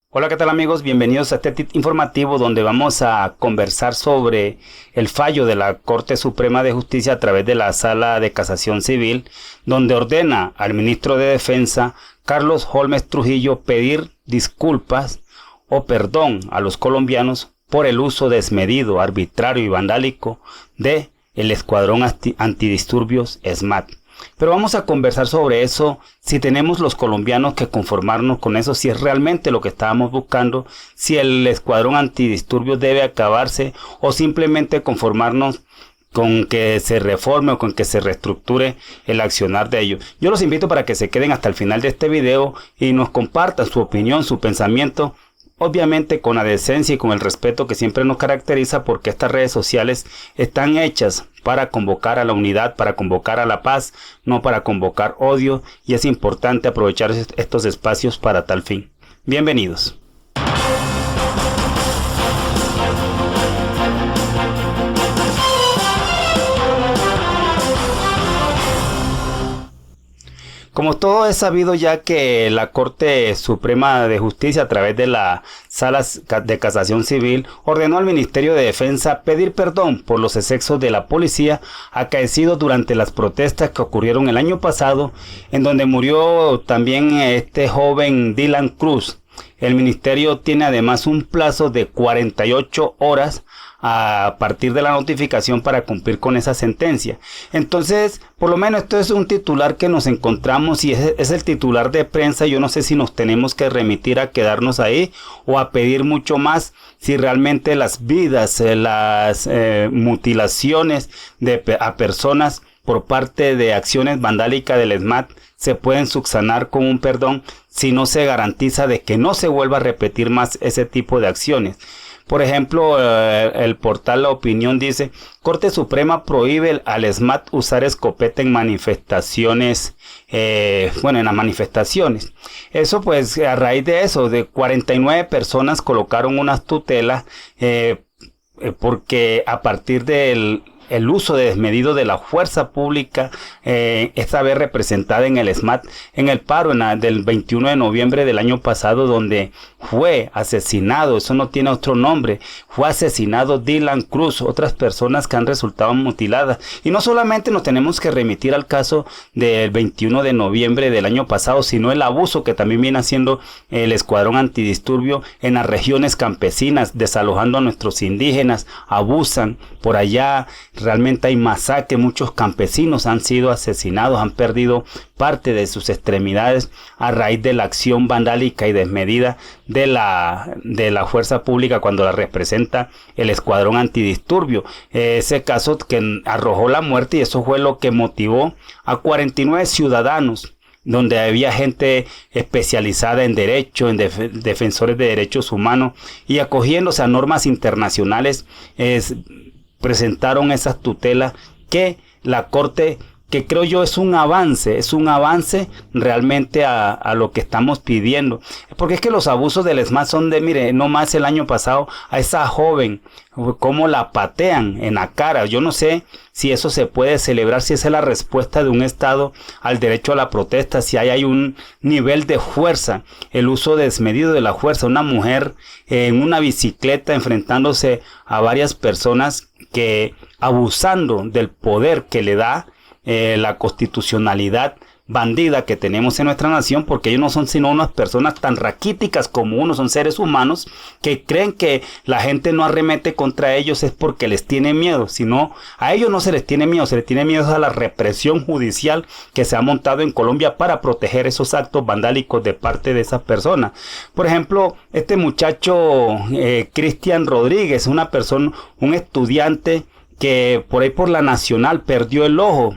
Hola, ¿qué tal amigos? Bienvenidos a este informativo donde vamos a conversar sobre el fallo de la Corte Suprema de Justicia a través de la Sala de Casación Civil, donde ordena al ministro de Defensa, Carlos Holmes Trujillo, pedir disculpas o perdón a los colombianos por el uso desmedido, arbitrario y vandálico de el Escuadrón Antidisturbios SMAT. Pero vamos a conversar sobre eso, si tenemos los colombianos que conformarnos con eso, si es realmente lo que estábamos buscando, si el escuadrón antidisturbios debe acabarse o simplemente conformarnos con que se reforme o con que se reestructure el accionar de ellos. Yo los invito para que se queden hasta el final de este video y nos compartan su opinión, su pensamiento. Obviamente con la decencia y con el respeto que siempre nos caracteriza, porque estas redes sociales están hechas para convocar a la unidad, para convocar a la paz, no para convocar odio, y es importante aprovechar estos espacios para tal fin. Bienvenidos. Como todo es sabido ya que la Corte Suprema de Justicia a través de la Sala de Casación Civil ordenó al Ministerio de Defensa pedir perdón por los excesos de la policía acaecidos durante las protestas que ocurrieron el año pasado, en donde murió también este joven Dylan Cruz. El ministerio tiene además un plazo de 48 horas a partir de la notificación para cumplir con esa sentencia. Entonces, por lo menos esto es un titular que nos encontramos y es el titular de prensa. Yo no sé si nos tenemos que remitir a quedarnos ahí o a pedir mucho más, si realmente las vidas, las mutilaciones a personas por parte de acciones vandálicas del SMAT se pueden subsanar con un perdón si no se garantiza de que no se vuelva a repetir más ese tipo de acciones. Por ejemplo, el portal La Opinión dice: Corte Suprema prohíbe al SMAT usar escopeta en manifestaciones, en las manifestaciones. Eso pues a raíz de eso, de 49 personas colocaron unas tutelas porque a partir del uso desmedido de la fuerza pública, esta vez representada en el SMAT, en el paro del 21 de noviembre del año pasado, donde fue asesinado, eso no tiene otro nombre, fue asesinado Dylan Cruz, otras personas que han resultado mutiladas. Y no solamente nos tenemos que remitir al caso del 21 de noviembre del año pasado, sino el abuso que también viene haciendo el Escuadrón Antidisturbio en las regiones campesinas, desalojando a nuestros indígenas, abusan por allá. Realmente hay masacre, muchos campesinos han sido asesinados, han perdido parte de sus extremidades a raíz de la acción vandálica y desmedida de la fuerza pública cuando la representa el Escuadrón Antidisturbio. Ese caso que arrojó la muerte, y eso fue lo que motivó a 49 ciudadanos, donde había gente especializada en derecho, en defensores de derechos humanos, y acogiéndose a normas internacionales, presentaron esas tutelas que la Corte, que creo yo es un avance realmente a lo que estamos pidiendo. Porque es que los abusos del SMAT son mire, no más el año pasado, a esa joven, cómo la patean en la cara. Yo no sé si eso se puede celebrar, si esa es la respuesta de un Estado al derecho a la protesta, si hay un nivel de fuerza, el uso desmedido de la fuerza. Una mujer en una bicicleta enfrentándose a varias personas que, abusando del poder que le da la constitucionalidad bandida que tenemos en nuestra nación, porque ellos no son sino unas personas tan raquíticas como uno, son seres humanos que creen que la gente no arremete contra ellos es porque les tiene miedo, sino a ellos no se les tiene miedo, se les tiene miedo a la represión judicial que se ha montado en Colombia para proteger esos actos vandálicos de parte de esas personas. Por ejemplo, este muchacho Cristian Rodríguez, una persona, un estudiante que por ahí por la Nacional perdió el ojo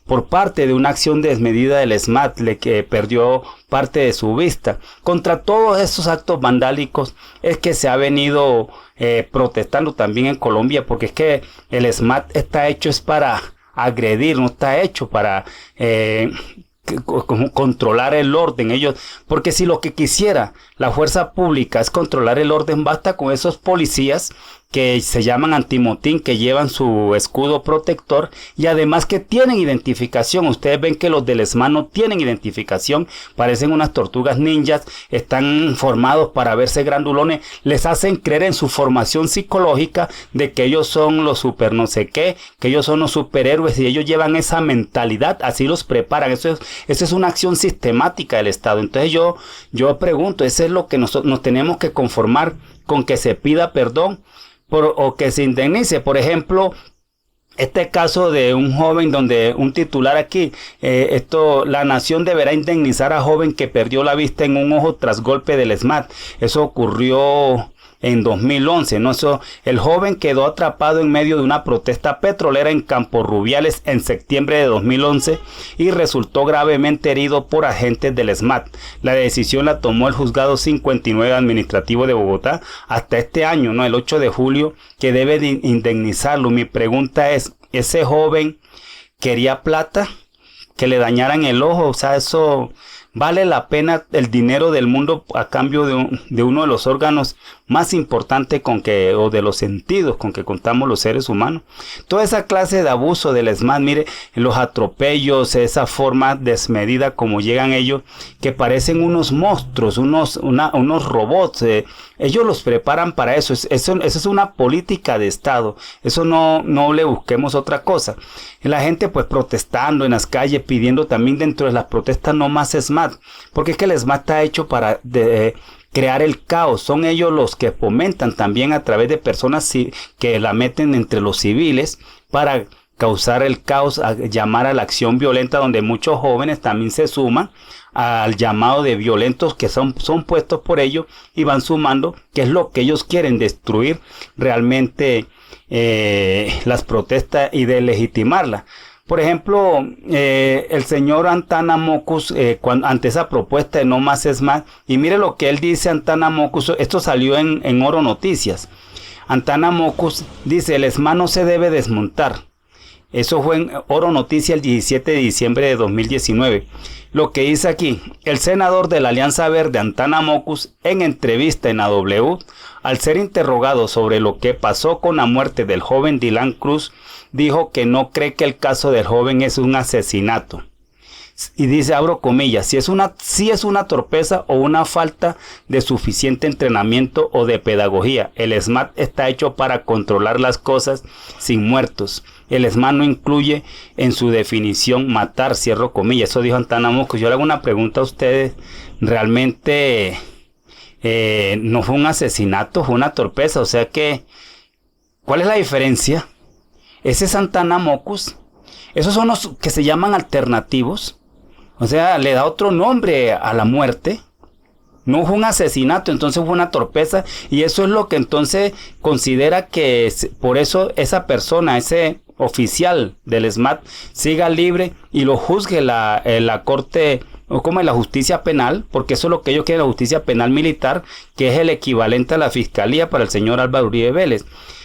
por parte de una acción desmedida del SMAT, que perdió parte de su vista. Contra todos estos actos vandálicos es que se ha venido protestando también en Colombia, porque es que el SMAT está hecho es para agredir, no está hecho para controlar el orden. Ellos, porque si lo que quisiera la fuerza pública es controlar el orden, basta con esos policías que se llaman antimotín, que llevan su escudo protector y además que tienen identificación. Ustedes ven que los del ESMAD no tienen identificación, parecen unas tortugas ninjas, están formados para verse grandulones, les hacen creer en su formación psicológica de que ellos son los super no sé qué, que ellos son los superhéroes y ellos llevan esa mentalidad, así los preparan. Eso es una acción sistemática del Estado. Entonces yo pregunto, ¿eso es lo que nos tenemos que conformar con que se pida perdón o que se indemnice? Por ejemplo, este caso de un joven donde un titular aquí, la nación deberá indemnizar a joven que perdió la vista en un ojo tras golpe del ESMAD. Eso ocurrió en 2011, ¿no? El joven quedó atrapado en medio de una protesta petrolera en Campos Rubiales en septiembre de 2011 y resultó gravemente herido por agentes del ESMAD. La decisión la tomó el Juzgado 59 Administrativo de Bogotá hasta este año, ¿no? El 8 de julio, que debe de indemnizarlo. Mi pregunta es, ¿ese joven quería plata? ¿Que le dañaran el ojo? O sea, eso... ¿Vale la pena el dinero del mundo a cambio de uno de los órganos más importantes o de los sentidos con que contamos los seres humanos? Toda esa clase de abuso del ESMAD, mire, los atropellos, esa forma desmedida como llegan ellos, que parecen unos monstruos, unos robots. Ellos los preparan para eso. Eso es una política de Estado. Eso no le busquemos otra cosa. La gente pues protestando en las calles, pidiendo también dentro de las protestas no más ESMAD. Porque es que el ESMAD está hecho para crear el caos. Son ellos los que fomentan también a través de personas que la meten entre los civiles para causar el caos, a llamar a la acción violenta, donde muchos jóvenes también se suman al llamado de violentos que son puestos por ellos y van sumando, que es lo que ellos quieren, destruir realmente las protestas y delegitimarlas. Por ejemplo, el señor Antana Mockus, ante esa propuesta de no más ESMAD, y mire lo que él dice, Antana Mockus, esto salió en Oro Noticias. Antana Mockus dice, el ESMAD no se debe desmontar. Eso fue en Oro Noticias el 17 de diciembre de 2019. Lo que dice aquí, el senador de la Alianza Verde, Antana Mockus, en entrevista en AW, al ser interrogado sobre lo que pasó con la muerte del joven Dylan Cruz, dijo que no cree que el caso del joven es un asesinato. Y dice, abro comillas, si es una torpeza o una falta de suficiente entrenamiento o de pedagogía. El ESMAD está hecho para controlar las cosas sin muertos. El ESMAD no incluye en su definición matar, cierro comillas. Eso dijo Antana Mockus. Yo le hago una pregunta a ustedes. ¿Realmente no fue un asesinato, fue una torpeza? O sea que, ¿cuál es la diferencia? Ese es Antana Mockus. Esos son los que se llaman alternativos. O sea, le da otro nombre a la muerte. No fue un asesinato, entonces fue una torpeza. Y eso es lo que entonces considera que por eso esa persona, ese oficial del ESMAD, siga libre y lo juzgue la corte, o como la justicia penal, porque eso es lo que ellos quieren, la justicia penal militar, que es el equivalente a la fiscalía para el señor Álvaro Uribe Vélez.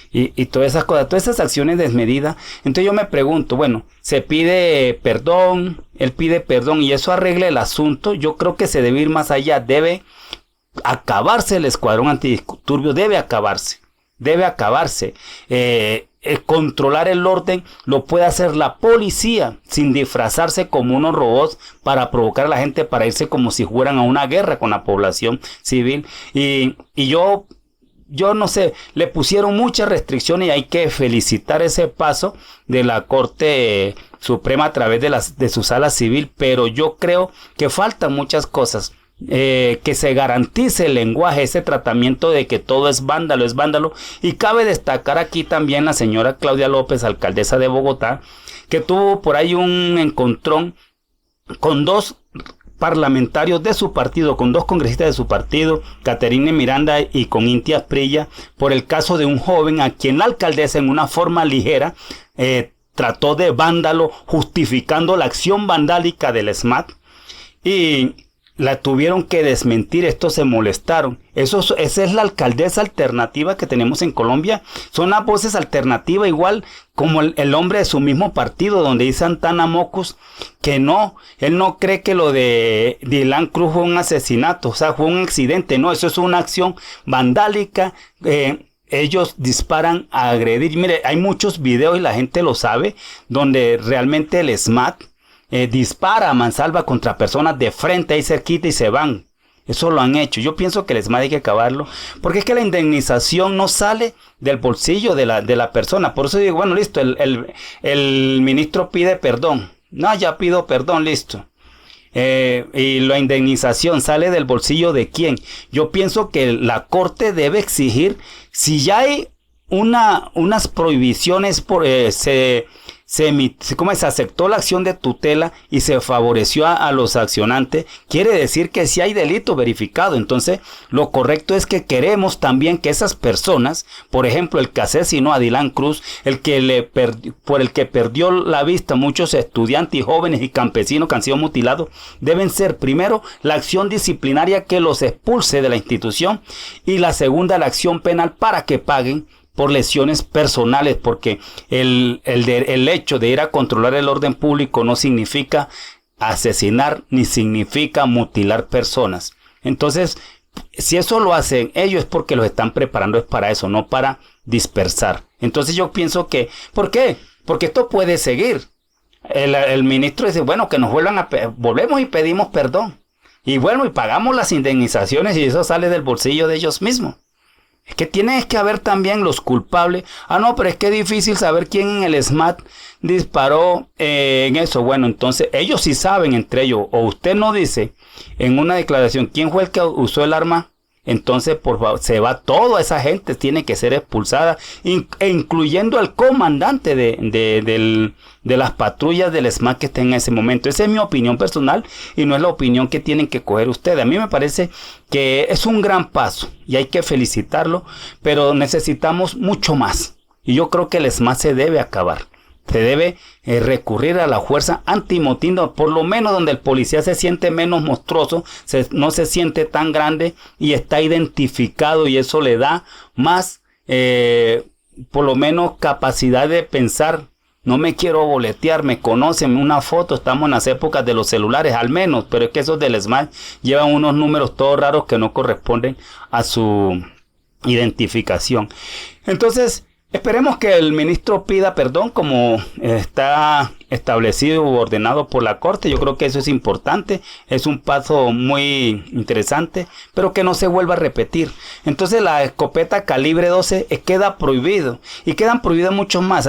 Y todas esas cosas, todas esas acciones desmedidas. Entonces yo me pregunto, bueno, se pide perdón, él pide perdón y eso arregla el asunto. Yo creo que se debe ir más allá, debe acabarse el escuadrón antidisturbios, debe acabarse. Controlar el orden lo puede hacer la policía sin disfrazarse como unos robots para provocar a la gente para irse como si fueran a una guerra con la población civil. Y yo no sé, le pusieron muchas restricciones y hay que felicitar ese paso de la Corte Suprema a través de su sala civil, pero yo creo que faltan muchas cosas. Que se garantice el lenguaje, ese tratamiento de que todo es vándalo, y cabe destacar aquí también la señora Claudia López, alcaldesa de Bogotá, que tuvo por ahí un encontrón con dos parlamentarios de su partido, con dos congresistas de su partido, Caterine Miranda y con Inti Asprilla, por el caso de un joven a quien la alcaldesa en una forma ligera trató de vándalo, justificando la acción vandálica del ESMAD, y la tuvieron que desmentir. Estos se molestaron. Esa es la alcaldesa alternativa que tenemos en Colombia. Son las voces alternativas, igual como el hombre de su mismo partido, donde dice Antana Mockus que no, él no cree que lo de Dylan Cruz fue un asesinato, o sea, fue un accidente. No, eso es una acción vandálica ellos disparan a agredir. Mire, hay muchos videos y la gente lo sabe, donde realmente el SMAT dispara a mansalva contra personas de frente ahí cerquita y se van. Eso lo han hecho. Yo pienso que el SMAT hay que acabarlo, porque es que la indemnización no sale del bolsillo de la persona. Por eso digo, bueno, listo, el ministro pide perdón. No, ya pido perdón, listo. Y la indemnización sale del bolsillo de quién. Yo pienso que la corte debe exigir, si ya hay unas prohibiciones se aceptó la acción de tutela y se favoreció a los accionantes, quiere decir que si hay delito verificado. Entonces lo correcto es que queremos también que esas personas, por ejemplo el que asesinó a Dylan Cruz, por el que perdió la vista muchos estudiantes y jóvenes y campesinos que han sido mutilados, deben ser primero la acción disciplinaria que los expulse de la institución, y la segunda la acción penal para que paguen por lesiones personales, porque el hecho de ir a controlar el orden público no significa asesinar ni significa mutilar personas. Entonces, si eso lo hacen ellos, es porque los están preparando, es para eso, no para dispersar. Entonces yo pienso que, ¿por qué? Porque esto puede seguir. El ministro dice, bueno, que nos volvemos y pedimos perdón. Y bueno, y pagamos las indemnizaciones y eso sale del bolsillo de ellos mismos. Es que tiene que haber también los culpables. Ah, no, pero es que es difícil saber quién en el SMAT disparó en eso. Bueno, entonces ellos sí saben entre ellos. O usted no dice en una declaración quién fue el que usó el arma. Entonces, por favor, se va toda esa gente, tiene que ser expulsada, incluyendo al comandante de las patrullas del SMAT que esté en ese momento. Esa es mi opinión personal y no es la opinión que tienen que coger ustedes. A mí me parece que es un gran paso y hay que felicitarlo, pero necesitamos mucho más. Y yo creo que el SMAT se debe acabar. Se debe recurrir a la fuerza antimotín, por lo menos donde el policía se siente menos monstruoso, no se siente tan grande y está identificado, y eso le da más, por lo menos, capacidad de pensar. No me quiero boletear, me conocen, una foto, estamos en las épocas de los celulares al menos, pero es que esos del SMAT llevan unos números todos raros que no corresponden a su identificación. Entonces, esperemos que el ministro pida perdón como está establecido u ordenado por la corte. Yo creo que eso es importante, es un paso muy interesante, pero que no se vuelva a repetir. Entonces la escopeta calibre 12 queda prohibido, y quedan prohibidos muchos más.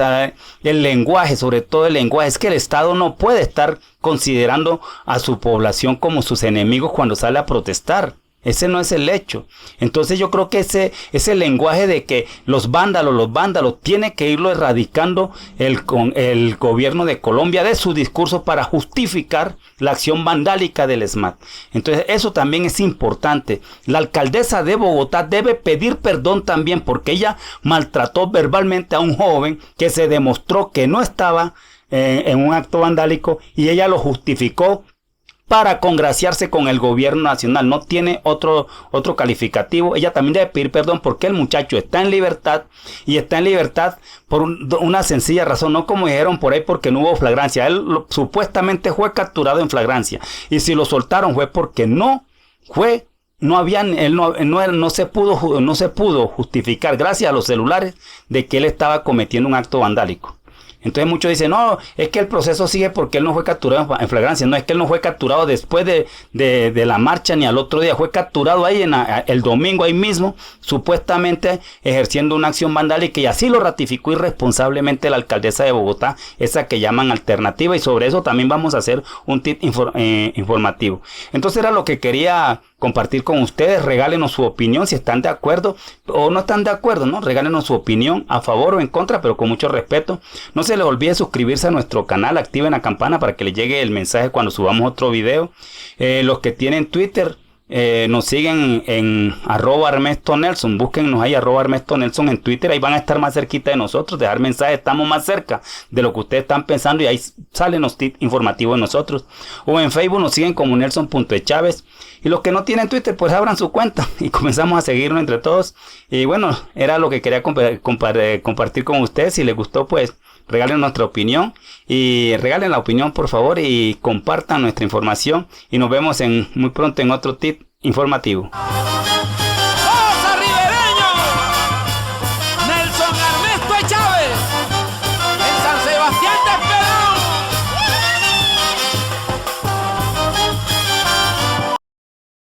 El lenguaje, sobre todo el lenguaje, es que el Estado no puede estar considerando a su población como sus enemigos cuando sale a protestar. Ese no es el hecho. Entonces yo creo que ese lenguaje de que los vándalos, tiene que irlo erradicando el gobierno de Colombia de su discurso para justificar la acción vandálica del SMAT. Entonces eso también es importante. La alcaldesa de Bogotá debe pedir perdón también, porque ella maltrató verbalmente a un joven que se demostró que no estaba en un acto vandálico, y ella lo justificó para congraciarse con el gobierno nacional. No tiene otro calificativo. Ella también debe pedir perdón, porque el muchacho está en libertad, y está en libertad por una sencilla razón, no como dijeron por ahí, porque no hubo flagrancia. Él supuestamente fue capturado en flagrancia, y si lo soltaron fue porque no se pudo justificar, gracias a los celulares, de que él estaba cometiendo un acto vandálico. Entonces muchos dicen, no, es que el proceso sigue porque él no fue capturado en flagrancia. No, es que él no fue capturado después de la marcha ni al otro día. Fue capturado ahí el domingo, ahí mismo, supuestamente ejerciendo una acción vandálica, y así lo ratificó irresponsablemente la alcaldesa de Bogotá, esa que llaman alternativa, y sobre eso también vamos a hacer un tip informativo. Entonces era lo que quería compartir con ustedes. Regálenos su opinión, si están de acuerdo o no están de acuerdo, ¿no? Regálenos su opinión a favor o en contra, pero con mucho respeto. No se les olvide suscribirse a nuestro canal, activen la campana para que les llegue el mensaje cuando subamos otro video. Los que tienen Twitter, nos siguen en @ErnestoNelson, búsquennos ahí @ErnestoNelson en Twitter, ahí van a estar más cerquita de nosotros, dejar mensajes, estamos más cerca de lo que ustedes están pensando, y ahí salen los tips informativos de nosotros. O en Facebook nos siguen como Nelson.Chávez, y los que no tienen Twitter, pues abran su cuenta y comenzamos a seguirnos entre todos. Y bueno, era lo que quería compartir con ustedes. Si les gustó, pues regalen nuestra opinión, y regalen la opinión por favor, y compartan nuestra información, y nos vemos muy pronto en otro tip informativo.